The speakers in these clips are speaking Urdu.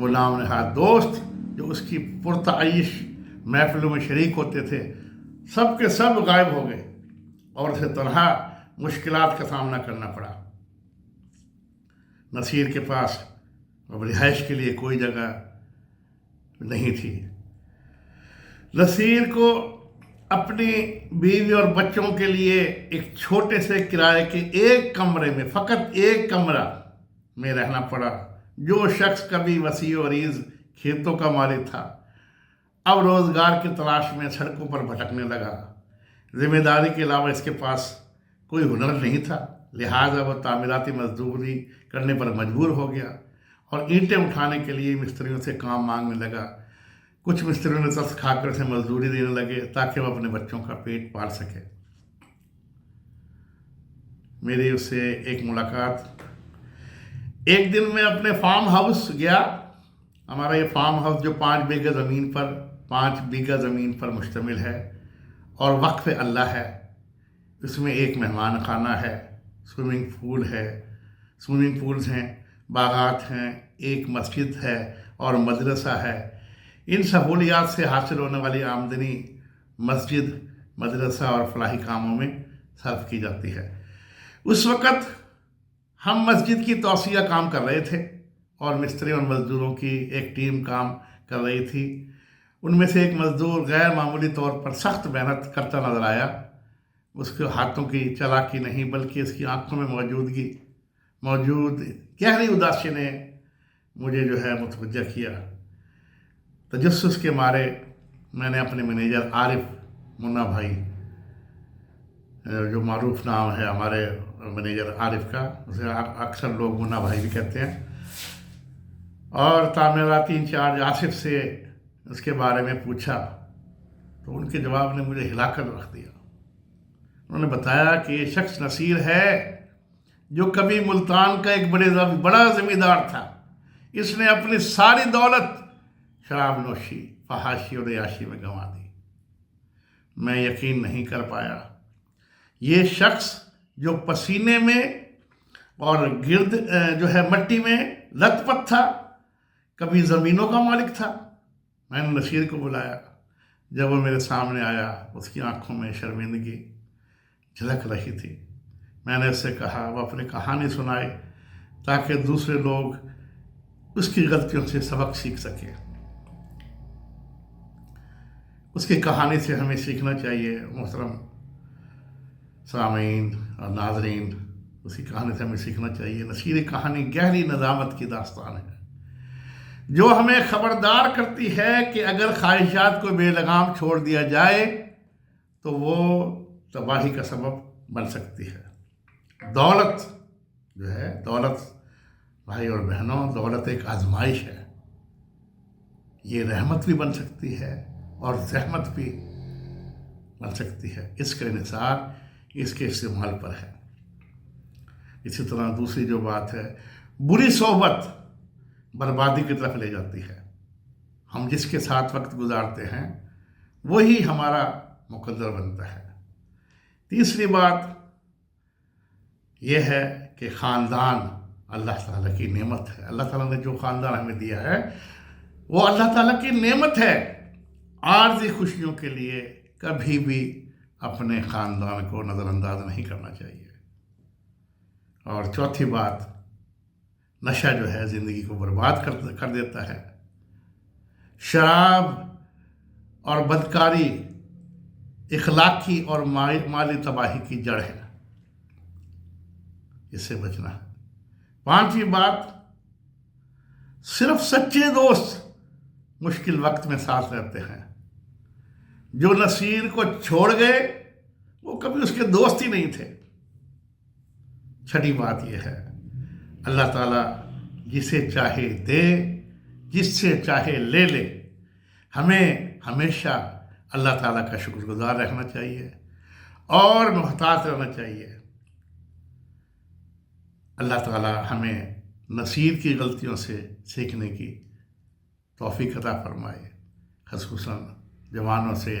وہ نام نہاد دوست جو اس کی پرتعیش محفلوں میں شریک ہوتے تھے، سب کے سب غائب ہو گئے اور اسے تنہا مشکلات کا سامنا کرنا پڑا۔ نصیر کے پاس اب رہائش کے لیے کوئی جگہ نہیں تھی۔ نصیر کو اپنی بیوی اور بچوں کے لیے ایک چھوٹے سے کرائے کے ایک کمرے میں، فقط ایک کمرہ میں رہنا پڑا۔ جو شخص کبھی وسیع و عریض کھیتوں کا مالک تھا، اب روزگار کی تلاش میں سڑکوں پر بھٹکنے لگا۔ ذمہ داری کے علاوہ اس کے پاس کوئی ہنر نہیں تھا، لہٰذا وہ تعمیراتی مزدوری کرنے پر مجبور ہو گیا اور اینٹیں اٹھانے کے لیے مستریوں سے کام مانگنے لگا۔ کچھ مستریوں نے ترس کھا کر اسے مزدوری دینے لگے تاکہ وہ اپنے بچوں کا پیٹ پال سکے۔ میری اس سے ایک ملاقات، ایک دن میں اپنے فارم ہاؤس گیا۔ ہمارا یہ فارم ہاؤس جو 5 بیگھہ زمین پر مشتمل ہے اور وقف اللہ ہے، اس میں ایک مہمان خانہ ہے، سوئمنگ پولز ہیں، باغات ہیں، ایک مسجد ہے اور مدرسہ ہے۔ ان سہولیات سے حاصل ہونے والی آمدنی مسجد، مدرسہ اور فلاحی کاموں میں صرف کی جاتی ہے۔ اس وقت ہم مسجد کی توسیع کام کر رہے تھے اور مستری اور مزدوروں کی ایک ٹیم کام کر رہی تھی۔ ان میں سے ایک مزدور غیر معمولی طور پر سخت محنت کرتا نظر آیا۔ اس کے ہاتھوں کی چالاکی نہیں بلکہ اس کی آنکھوں میں موجود گہری اداسی نے مجھے متوجہ کیا۔ تجسس کے مارے میں نے اپنے مینیجر عارف، منا بھائی جو معروف نام ہے ہمارے مینیجر عارف کا، اسے اکثر لوگ منا بھائی بھی کہتے ہیں، اور تعمیراتی انچارج آصف سے اس کے بارے میں پوچھا تو ان کے جواب نے مجھے ہلا کر رکھ دیا۔ انہوں نے بتایا کہ یہ شخص نصیر ہے جو کبھی ملتان کا ایک بڑا زمیندار تھا۔ اس نے اپنی ساری دولت شراب نوشی، فحاشی اور عیاشی میں گنوا دی۔ میں یقین نہیں کر پایا۔ یہ شخص جو پسینے میں اور گرد مٹی میں لت پت تھا، کبھی زمینوں کا مالک تھا۔ میں نے نصیر کو بلایا۔ جب وہ میرے سامنے آیا، اس کی آنکھوں میں شرمندگی جھلک رہی تھی۔ میں نے اس سے کہا وہ اپنی کہانی سنائے تاکہ دوسرے لوگ اس کی غلطیوں سے سبق سیکھ سکیں۔ اس کی کہانی سے ہمیں سیکھنا چاہیے محترم سامعین اور ناظرین، اس کی کہانی سے ہمیں سیکھنا چاہیے۔ نصیر کہانی گہری ندامت کی داستان ہے جو ہمیں خبردار کرتی ہے کہ اگر خواہشات کو بے لگام چھوڑ دیا جائے تو وہ تباہی کا سبب بن سکتی ہے۔ دولت بھائی اور بہنوں، دولت ایک آزمائش ہے۔ یہ رحمت بھی بن سکتی ہے اور زحمت بھی بن سکتی ہے۔ اس کا انحصار اس کے استعمال پر ہے۔ اسی طرح دوسری جو بات ہے، بری صحبت بربادی کی طرف لے جاتی ہے۔ ہم جس کے ساتھ وقت گزارتے ہیں وہی ہمارا مقدر بنتا ہے۔ تیسری بات یہ ہے کہ خاندان اللہ تعالیٰ کی نعمت ہے۔ اللہ تعالیٰ نے جو خاندان ہمیں دیا ہے وہ اللہ تعالیٰ کی نعمت ہے۔ عارضی خوشیوں کے لیے کبھی بھی اپنے خاندان کو نظر انداز نہیں کرنا چاہیے۔ اور چوتھی بات، نشہ زندگی کو برباد کر دیتا ہے۔ شراب اور بدکاری اخلاقی اور مالی تباہی کی جڑ ہے، اس سے بچنا ہے۔ پانچویں بات، صرف سچے دوست مشکل وقت میں ساتھ رہتے ہیں۔ جو نصیر کو چھوڑ گئے وہ کبھی اس کے دوست ہی نہیں تھے۔ چھٹی بات یہ ہے، اللہ تعالیٰ جسے چاہے دے، جس سے چاہے لے لے۔ ہمیں ہمیشہ اللہ تعالیٰ کا شکر گزار رہنا چاہیے اور محتاط رہنا چاہیے۔ اللہ تعالیٰ ہمیں نصیر کی غلطیوں سے سیکھنے کی توفیق عطا فرمائے۔ خصوصاً جوانوں سے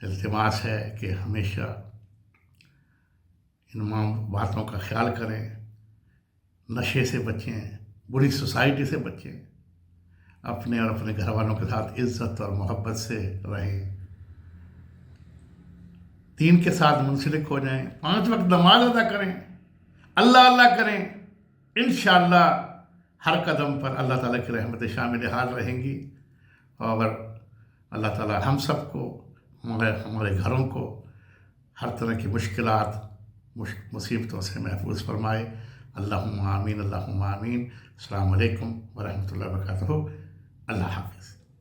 التماس ہے کہ ہمیشہ ان باتوں کا خیال کریں، نشے سے بچیں، بری سوسائٹی سے بچیں، اپنے اور اپنے گھر والوں کے ساتھ عزت اور محبت سے رہیں، دین کے ساتھ منسلک ہو جائیں، 5 وقت نماز ادا کریں، اللہ اللہ کریں، انشاءاللہ ہر قدم پر اللہ تعالیٰ کی رحمت شامل حال رہیں گی، اور اللہ تعالیٰ ہم سب کو، ہمارے گھروں کو ہر طرح کی مشکلات مصیبتوں سے محفوظ فرمائے۔ اللہم آمین، اللہم آمین۔ السلام علیکم ورحمۃ اللہ وبرکاتہ۔ اللہ حافظ۔